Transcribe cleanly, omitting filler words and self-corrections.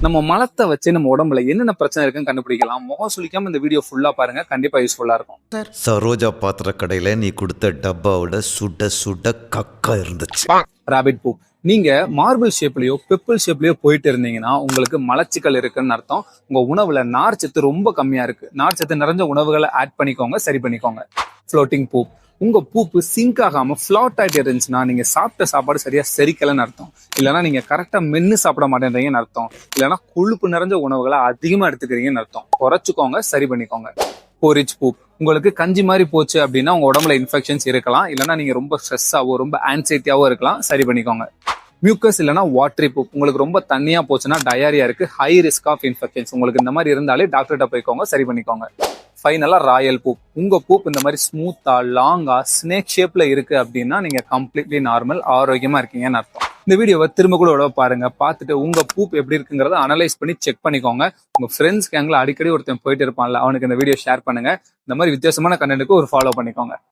நம்ம மலத்தை வச்சு நம்ம உடம்புல என்னென்ன பிரச்சனை இருக்குன்னு கண்டுபிடிக்கலாம். முகம் சுளிக்காம இந்த வீடியோ ஃபுல்லா பாருங்க, கண்டிப்பா யூஸ்ஃபுல்லா இருக்கும். சரோஜா பாத்திர கடையில நீ கொடுத்த டப்பாவோட சுட சுட கக்கா இருந்துச்சு. ராபிட் பூ. நீங்க மார்பிள் ஷேப்லயோ பெப்பிள் ஷேப்லயோ போயிட்டு இருந்தீங்கன்னா உங்களுக்கு மலச்சிக்கல் இருக்குன்னு அர்த்தம். உங்க உணவுல நார்ச்சத்து ரொம்ப கம்மியா இருக்கு. நார்ச்சத்து நிறைஞ்ச உணவுகளை ஆட் பண்ணிக்கோங்க, சரி பண்ணிக்கோங்க. ஃப்ளோட்டிங் பூ. உங்க பூப்பு சிங்க் ஆகாம ஃபிளாட் ஆகிட்டு இருந்துச்சுன்னா நீங்க சாப்பிட்ட சாப்பாடு சரியா செரிக்கலன்னு அர்த்தம். இல்லைன்னா நீங்க கரெக்டா மென்னு சாப்பிட மாட்டேன்றீங்கன்னு அர்த்தம். இல்லைன்னா கொழுப்பு நிறைஞ்ச உணவுகளை அதிகமா எடுத்துக்கிறீங்கன்னு அர்த்தம். குறைச்சிக்கோங்க, சரி பண்ணிக்கோங்க. போரிச் பூ. உங்களுக்கு கஞ்சி மாதிரி போச்சு அப்படின்னா உங்க உடம்புல இன்ஃபெக்ஷன்ஸ் இருக்கலாம். இல்லைன்னா நீங்க ரொம்ப ஸ்ட்ரெஸ்ஸாவோ ரொம்ப ஆன்சைட்டியாவோ இருக்கலாம், சரி பண்ணிக்கோங்க. மியூக்கஸ் இல்லைன்னா வாட்டரி பூ. உங்களுக்கு ரொம்ப தண்ணியா போச்சுன்னா டயரியா இருக்கு, ஹை ரிஸ்க் ஆஃப் இன்ஃபெக்ஷன்ஸ். உங்களுக்கு இந்த மாதிரி இருந்தாலே டாக்டர்கிட்ட போய்க்கோங்க, சரி பண்ணிக்கோங்க. ஃபைனலா ராயல் பூ. உங்க பூப் இந்த மாதிரி ஸ்மூத்தா லாங்கா ஸ்னேக் ஷேப்ல இருக்கு அப்படின்னா நீங்க கம்ப்ளீட்லி நார்மல், ஆரோக்கியமா இருக்கீங்கன்னு அர்த்தம். இந்த வீடியோவை திரும்ப கூட பாருங்க, பார்த்துட்டு உங்க பூப் எப்படி இருக்குங்கிறத அனலைஸ் பண்ணி செக் பண்ணிக்கோங்க. உங்க ஃப்ரெண்ட்ஸ் கேங்ல அடிக்கடி ஒருத்தன் போயிட்டு இருப்பான்ல, அவனுக்கு இந்த வீடியோ ஷேர் பண்ணுங்க. இந்த மாதிரி வித்தியாசமான கண்டென்ட்டுக்கு ஒரு ஃபாலோ பண்ணிக்கோங்க.